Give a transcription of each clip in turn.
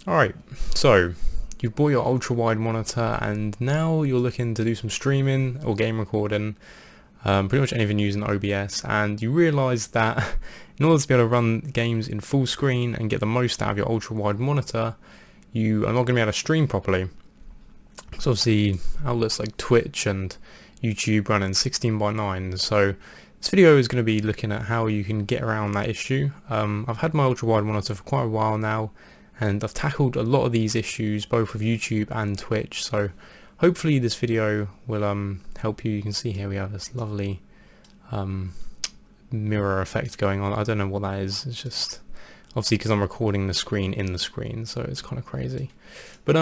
Alright, so you've bought your ultra wide monitor and now you're looking to do some streaming or game recording, pretty much anything using OBS, and you realise that in order to be able to run games in full screen and get the most out of your ultra wide monitor, you are not going to be able to stream properly. So obviously outlets like Twitch and YouTube run in 16:9, so this video is going to be looking at how you can get around that issue. I've had my ultra wide monitor for quite a while now, and I've tackled a lot of these issues both with YouTube and Twitch, so hopefully this video will help you. You can see here we have this lovely mirror effect going on. I don't know what that is. It's just obviously because I'm recording the screen in the screen, so it's kind of crazy. But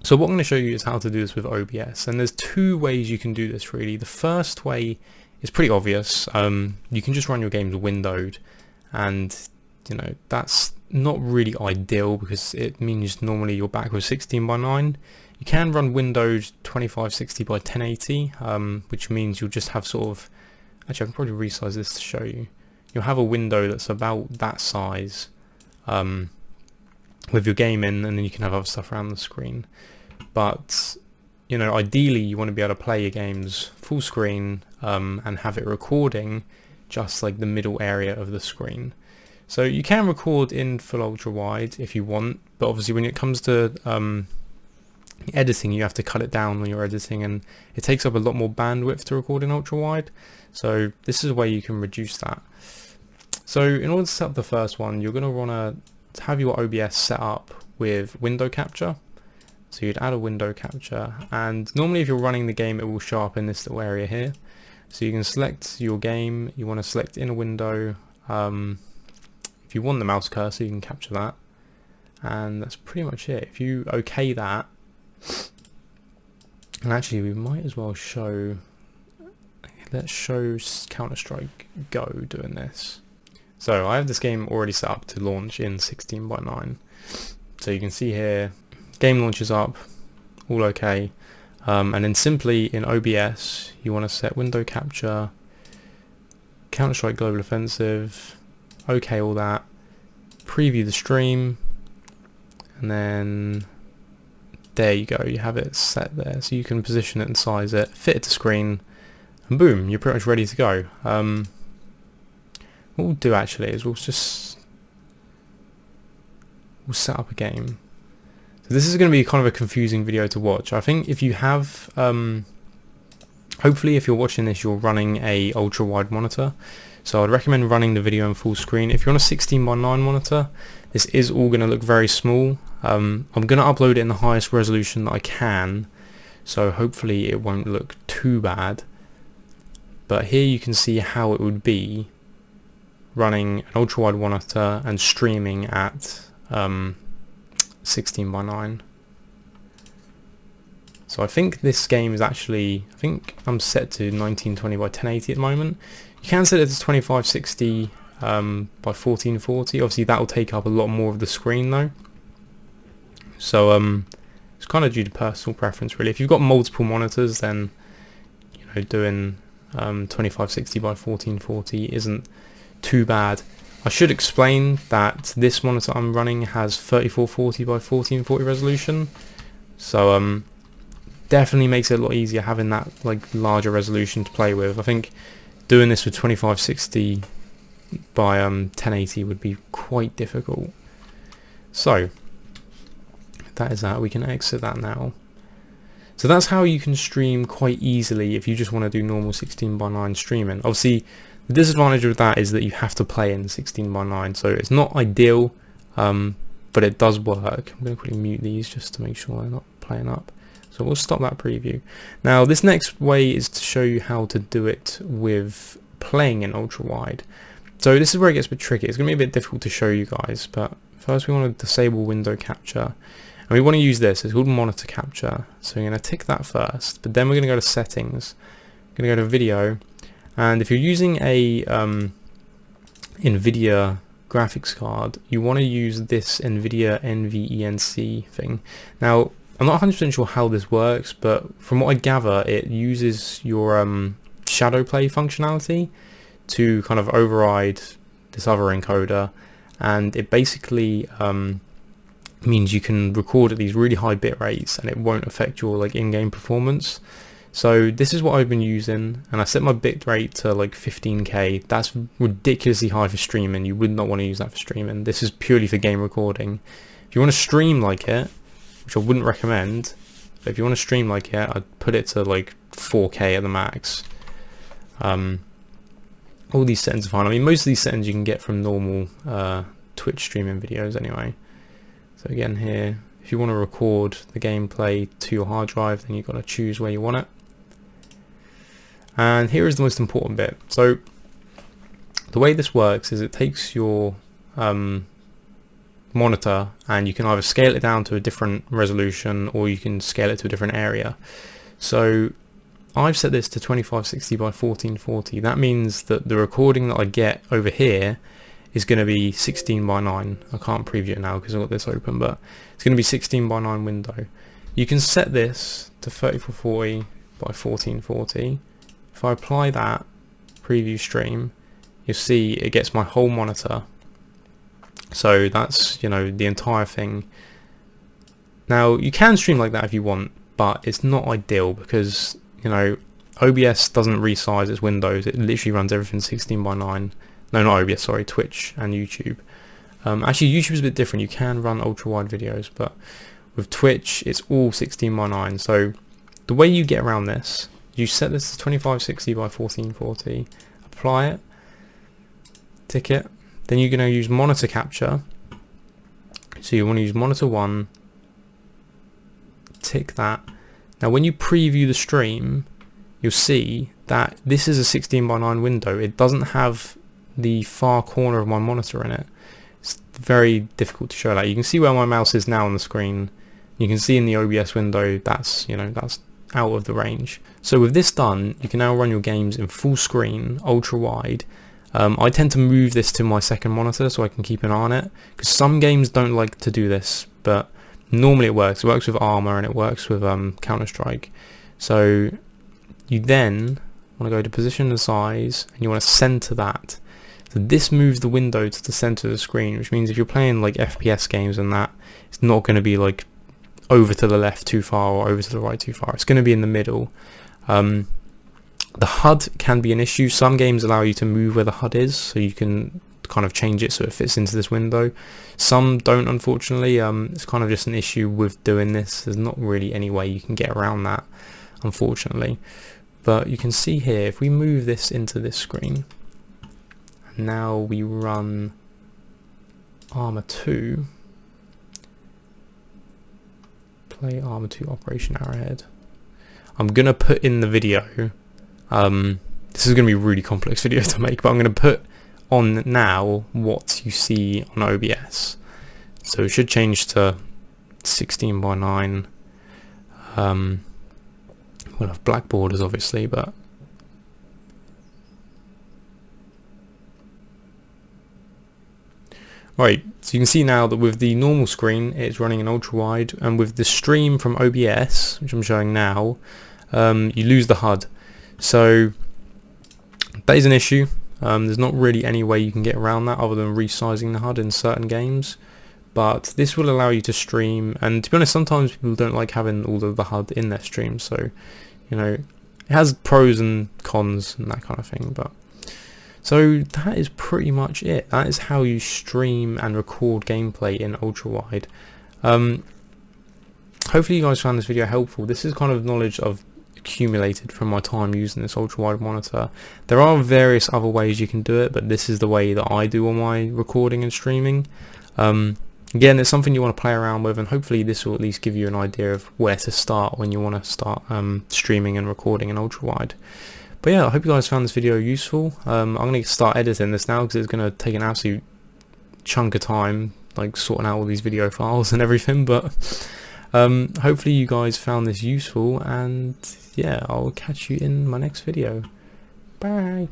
so what I'm going to show you is how to do this with OBS, and there's two ways you can do this really. The first way is pretty obvious. You can just run your games windowed, and you know that's not really ideal because it means normally you're back with 16:9. You can run windowed 2560 by 1080, which means you'll just have sort of, actually I can probably resize this to show you. You'll have a window that's about that size with your game in, and then you can have other stuff around the screen. But you know, ideally you want to be able to play your games full screen and have it recording just like the middle area of the screen. So you can record in full ultra wide if you want, but obviously when it comes to editing, you have to cut it down when you're editing, and it takes up a lot more bandwidth to record in ultra wide. So this is a way you can reduce that. So in order to set up the first one, you're going to want to have your OBS set up with window capture. So you'd add a window capture, and normally if you're running the game it will show up in this little area here. So you can select your game, you want to select in a window. If you want the mouse cursor you can capture that, and that's pretty much it. If you OK that, and actually we might as well show, let's show Counter-Strike Go doing this. So I have this game already set up to launch in 16:9. So you can see here game launches up, all okay, and then simply in OBS you want to set window capture, Counter-Strike Global Offensive, okay all that, preview the stream, and then there you go, you have it set there, so you can position it and size it, fit it to screen, and boom, you're pretty much ready to go. What we'll do actually is we'll set up a game. So this is going to be kind of a confusing video to watch. I think if you have, hopefully if you're watching this you're running a ultra wide monitor, so I'd recommend running the video in full screen. If you're on a 16:9 monitor, this is all going to look very small. I'm going to upload it in the highest resolution that I can, so hopefully it won't look too bad. But here you can see how it would be running an ultra wide monitor and streaming at 16:9. So I think this game is actually, I think I'm set to 1920 by 1080 at the moment. You can set it to 2560 by 1440. Obviously that will take up a lot more of the screen though. So it's kind of due to personal preference really. If you've got multiple monitors, then you know doing 2560 by 1440 isn't too bad. I should explain that this monitor I'm running has 3440 by 1440 resolution, so definitely makes it a lot easier having that like larger resolution to play with. I think doing this with 2560 by 1080 would be quite difficult. So that is that. We can exit that now. So that's how you can stream quite easily if you just want to do normal 16:9 streaming. Obviously the disadvantage of that is that you have to play in 16:9, so it's not ideal, but it does work. I'm going to quickly mute these just to make sure they're not playing up. So we'll stop that preview. Now this next way is to show you how to do it with playing in ultra wide. So this is where it gets a bit tricky. It's going to be a bit difficult to show you guys, but first we want to disable window capture, and we want to use this. It's called monitor capture. So we're going to tick that first, but then we're going to go to settings, we're going to go to video. And if you're using a Nvidia graphics card, you want to use this Nvidia NVENC thing. Now, I'm not 100% sure how this works, but from what I gather, it uses your shadow play functionality to kind of override this other encoder, and it basically means you can record at these really high bit rates and it won't affect your like in-game performance. So this is what I've been using, and I set my bit rate to like 15k. That's ridiculously high for streaming. You would not want to use that for streaming. This is purely for game recording. If you want to stream like it, which I wouldn't recommend, but if you want to stream like it, I'd put it to like 4k at the max. All these settings are fine. I mean, most of these settings you can get from normal Twitch streaming videos anyway. So again here, if you want to record the gameplay to your hard drive, then you've got to choose where you want it. And here is the most important bit. So the way this works is it takes your monitor and you can either scale it down to a different resolution or you can scale it to a different area. So I've set this to 2560 by 1440. That means that the recording that I get over here is going to be 16 by 9. I can't preview it now because I've got this open, but it's going to be 16 by 9 window. You can set this to 3440 by 1440. If I apply that, preview stream, you'll see it gets my whole monitor. So that's, you know, the entire thing. Now you can stream like that if you want, but it's not ideal because, you know, OBS doesn't resize its windows. It literally runs everything 16 by 9. No, not OBS, sorry, Twitch and YouTube. Actually, YouTube's a bit different. You can run ultra wide videos, but with Twitch, it's all 16 by 9. So the way you get around this, you set this to 2560 by 1440, apply it, tick it, then you're going to use monitor capture. So you want to use monitor 1, tick that. Now when you preview the stream, you'll see that this is a 16 by 9 window. It doesn't have the far corner of my monitor in it. It's very difficult to show that. You can see where my mouse is now on the screen. You can see in the OBS window that's, you know, that's out of the range. So with this done, you can now run your games in full screen, ultra wide. I tend to move this to my second monitor so I can keep an eye on it, because some games don't like to do this, but normally it works. It works with Arma and it works with Counter-Strike. So you then want to go to position and size, and you want to center that. So this moves the window to the center of the screen, which means if you're playing like FPS games and that, it's not going to be like over to the left too far or over to the right too far. It's going to be in the middle. The HUD can be an issue. Some games allow you to move where the HUD is, so you can kind of change it so it fits into this window. Some don't, unfortunately. It's kind of just an issue with doing this. There's not really any way you can get around that, unfortunately. But you can see here, if we move this into this screen, and now we run Arma 2, play Arma 2 Operation Arrowhead. I'm going to put in the video, this is going to be a really complex video to make, but I'm going to put on now what you see on OBS. So it should change to 16 by 9. We'll have black borders obviously, but right, so you can see now that with the normal screen it's running in ultra wide, and with the stream from OBS, which I'm showing now, you lose the HUD. So that is an issue. There's not really any way you can get around that other than resizing the HUD in certain games, but this will allow you to stream. And to be honest, sometimes people don't like having all of the HUD in their stream, so you know, it has pros and cons and that kind of thing. But so that is pretty much it. That is how you stream and record gameplay in ultra wide. Hopefully you guys found this video helpful. This is kind of knowledge I've accumulated from my time using this ultra wide monitor. There are various other ways you can do it, but this is the way that I do all my recording and streaming. Again, it's something you want to play around with, and hopefully this will at least give you an idea of where to start when you want to start streaming and recording in ultra wide. But yeah, I hope you guys found this video useful. I'm going to start editing this now because it's going to take an absolute chunk of time, like sorting out all these video files and everything. But hopefully you guys found this useful, and yeah, I'll catch you in my next video. Bye.